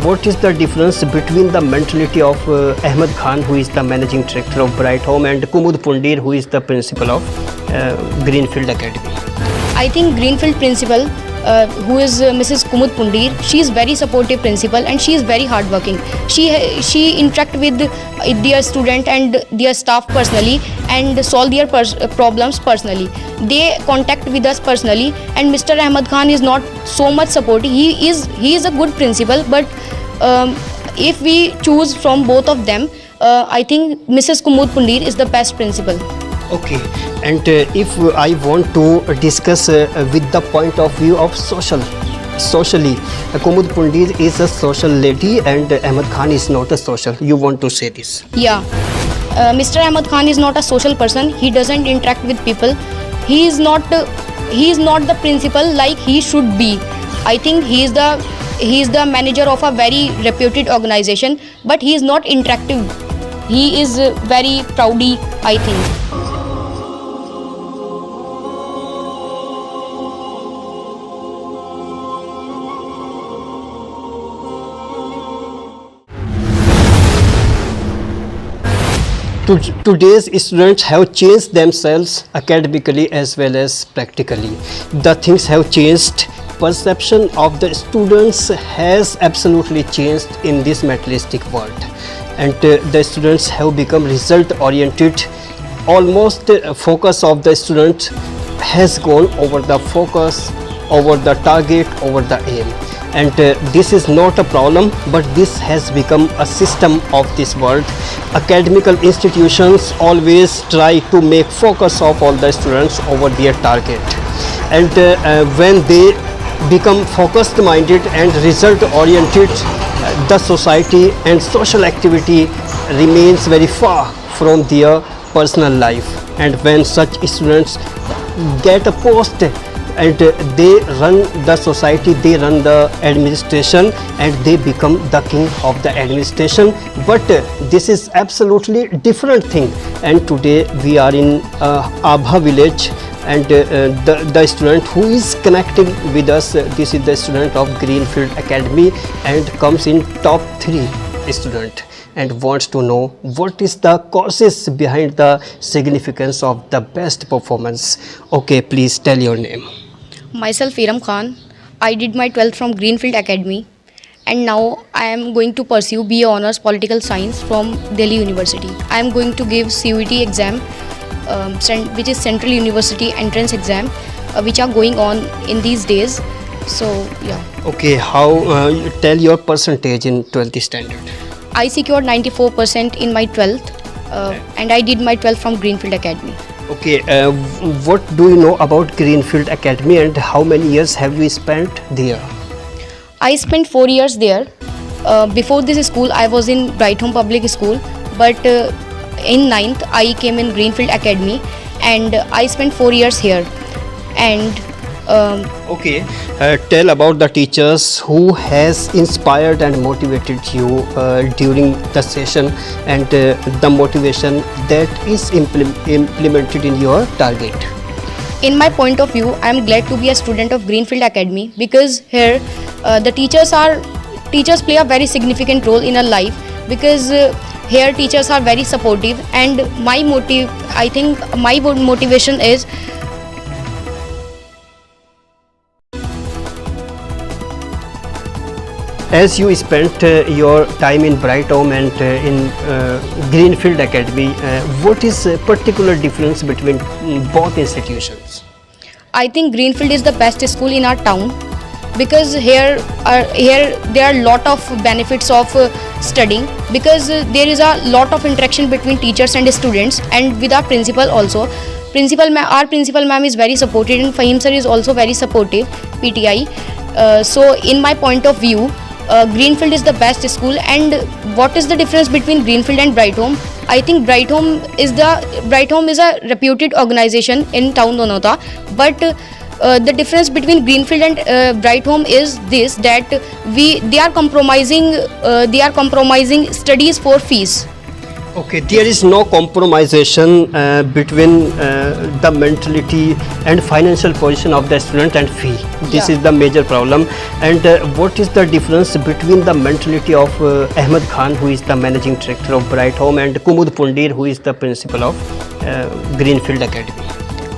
what is the difference between the mentality of Ahmed Khan, who is the managing director of Bright Home, and Kumud Pundir, who is the principal of Greenfield Academy? I think Greenfield principal, who is Mrs. Kumud Pundir, she is very supportive principal and she is very hardworking. She interact with their student and their staff personally and solve their problems personally. They contact with us personally, and Mr. Ahmed Khan is not so much supportive. He is a good principal, but if we choose from both of them, I think Mrs. Kumud Pundir is the best principal. Okay, and if I want to discuss with the point of view of socially, Kumud Pundir is a social lady and Ahmed Khan is not a social. You want to say this? Yeah, Mr. Ahmed Khan is not a social person. He doesn't interact with people. He is not the principal like he should be. I think he is the manager of a very reputed organization, but he is not interactive. He is very proudy, I think. Today's students have changed themselves academically as well as practically. The things have changed. Perception of the students has absolutely changed in this materialistic world, and the students have become result oriented. Almost focus of the student has gone over the focus, over the target, over the aim. And this is not a problem, but this has become a system of this world. Academical institutions always try to make focus of all the students over their target, and when they become focused minded and result oriented, the society and social activity remains very far from their personal life. And when such students get a post and they run the society, they run the administration, and they become the king of the administration. But this is absolutely different thing. And today we are in Abha village, and the student who is connecting with us, this is the student of Greenfield Academy and comes in top 3 student, and wants to know what is the causes behind the significance of the best performance. Okay, please tell your name. Myself Iram Khan. I did my 12th from Greenfield Academy, and now I am going to pursue BA Honours Political Science from Delhi University. I am going to give CUET exam, which is Central University Entrance exam, which are going on in these days. So yeah. Okay, how tell your percentage in 12th standard? I secured 94% in my 12th, and I did my 12th from Greenfield Academy. Okay, what do you know about Greenfield Academy and how many years have you spent there? I spent 4 years there. Before this school, I was in Bright Home Public School, but in 9th, I came in Greenfield Academy, and I spent 4 years here. And okay, tell about the teachers who has inspired and motivated you during the session, and the motivation that is implemented in your target. In my point of view, I am glad to be a student of Greenfield Academy, because here the teachers play a very significant role in our life, because here teachers are very supportive, and my motivation is as you spent your time in Bright Home and in Greenfield Academy, what is a particular difference between both institutions? I think Greenfield is the best school in our town, because here there are lot of benefits of studying, because there is a lot of interaction between teachers and students, and with our principal also. Our principal ma'am is very supportive, and Fahim sir is also very supportive, PTI. So in my point of view, Greenfield is the best school. And what is the difference between Greenfield and Bright Home? I think Bright Home is a reputed organization in town Donota, but the difference between Greenfield and Bright Home is this, that they are compromising studies for fees. Okay, there is no compromisation between the mentality and financial position of the student and fee. This Yeah. is the major problem. And what is the difference between the mentality of Ahmed Khan, who is the managing director of Bright Home, and Kumud Pundir, who is the principal of Greenfield Academy?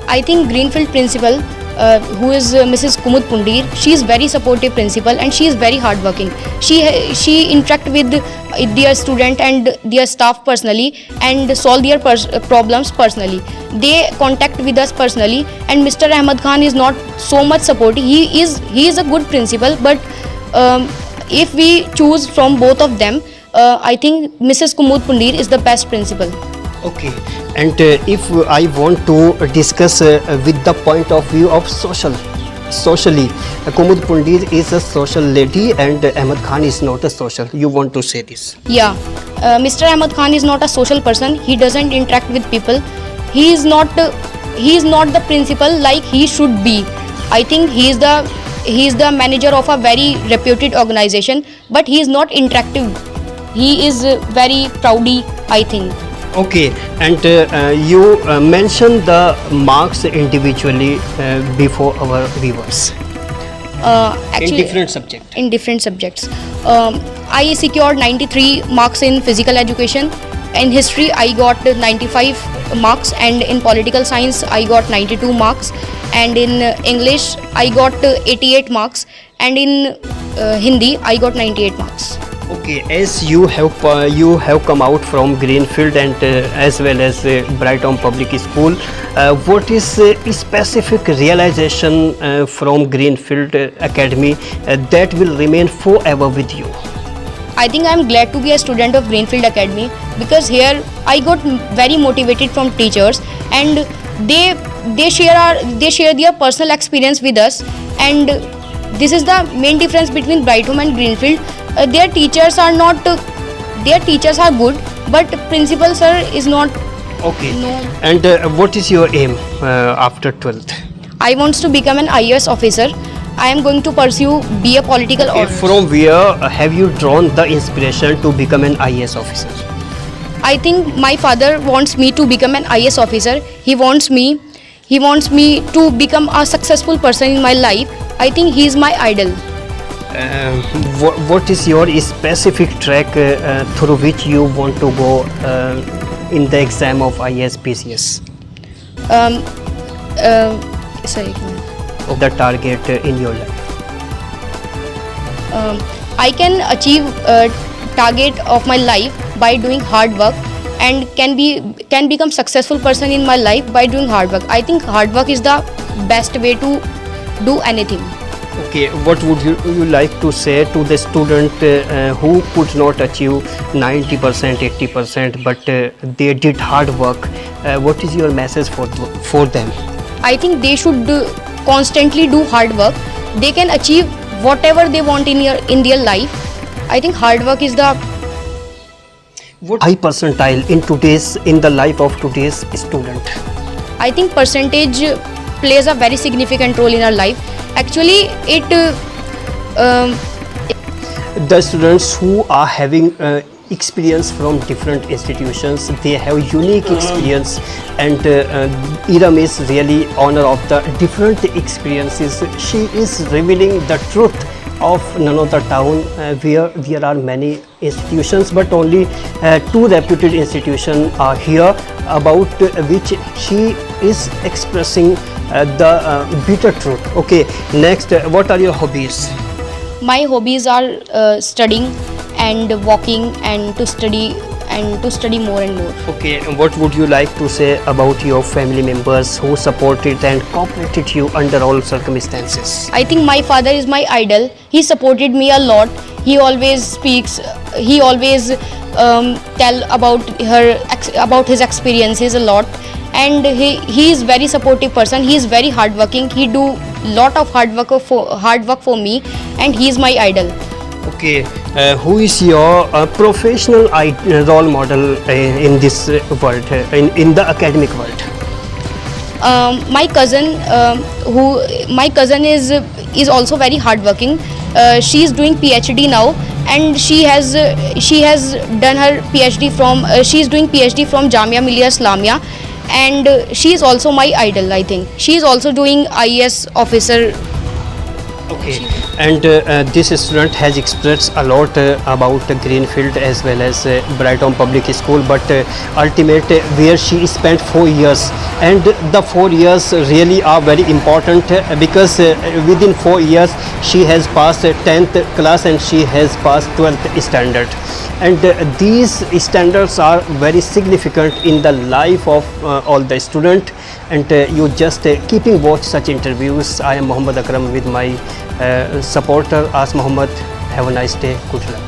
I think Greenfield principal, who is Mrs. Kumud Pundir, she is very supportive principal and she is very hardworking. She interact with their student and their staff personally and solve their problems personally. They contact with us personally, and Mr. Ahmed Khan is not so much supportive. He is a good principal, but if we choose from both of them, I think Mrs. Kumud Pundir is the best principal. Okay, and if I want to discuss with the point of view of socially, Kumud Pundir is a social lady and Ahmed Khan is not a social. You want to say this? Yeah, Mr. Ahmed Khan is not a social person. He doesn't interact with people. He is not the principal like he should be. I think he is the manager of a very reputed organization, but he is not interactive. He is very proudy, I think. Okay, and you mentioned the marks individually before our viewers in different subjects. In different subjects. I secured 93 marks in physical education. In history, I got 95 marks, and in political science, I got 92 marks, and in English, I got 88 marks, and in Hindi, I got 98 marks. Okay, as you have come out from Greenfield and as well as Brighton Public School, what is a specific realization from Greenfield Academy that will remain forever with you? I think I am glad to be a student of Greenfield Academy, because here I got very motivated from teachers, and they share their personal experience with us, and this is the main difference between Brightham and Greenfield. Their teachers are good, but principal sir is not. Okay. No. And what is your aim after 12th? I want to become an IAS officer. I am going to pursue BA political Okay, orders. from where have you drawn the inspiration to become an IAS officer? I think my father wants me to become an IAS officer. He wants me to become a successful person in my life. I think he is my idol. What is your specific track through which you want to go in the exam of IAS PCS? Sorry. The target in your life? I can achieve target of my life by doing hard work, and can become successful person in my life by doing hard work. I think hard work is the best way to do anything. Okay, what would you like to say to the student who could not achieve 90%, 80%, but they did hard work? What is your message for them? I think they should constantly do hard work. They can achieve whatever they want in their life. I think hard work is the What high percentile in the life of today's student? I think percentage plays a very significant role in our life. Actually, The students who are having experience from different institutions, they have unique experience, and Iram is really honor of the different experiences. She is revealing the truth of Nanota town, where there are many institutions, but only two reputed institutions are here, about which she is expressing the bitter truth. Okay, next, what are your hobbies? my hobbies are studying and walking, and to study more and more. Okay, and what would you like to say about your family members who supported and cooperated you under all circumstances? I think my father is my idol. He supported me a lot. He always speaks. He always tell about his experiences a lot, and he is very supportive person. He is very hardworking. He do lot of hard work for me, and he is my idol. Okay, who is your professional role model in this world, in the academic world? My cousin is also very hardworking. She is doing PhD now, and she has done her PhD from she is doing PhD from Jamia Millia Islamia, and she is also my idol. I think she is also doing IAS officer. Okay, and this student has expressed a lot about Greenfield as well as Brighton Public School, but ultimately where she spent 4 years, and the 4 years really are very important because within 4 years she has passed 10th class and she has passed 12th standard, and these standards are very significant in the life of all the student. And you just keeping watch such interviews. I am Muhammad Akram with my supporter As Muhammad. Have a nice day. Good luck.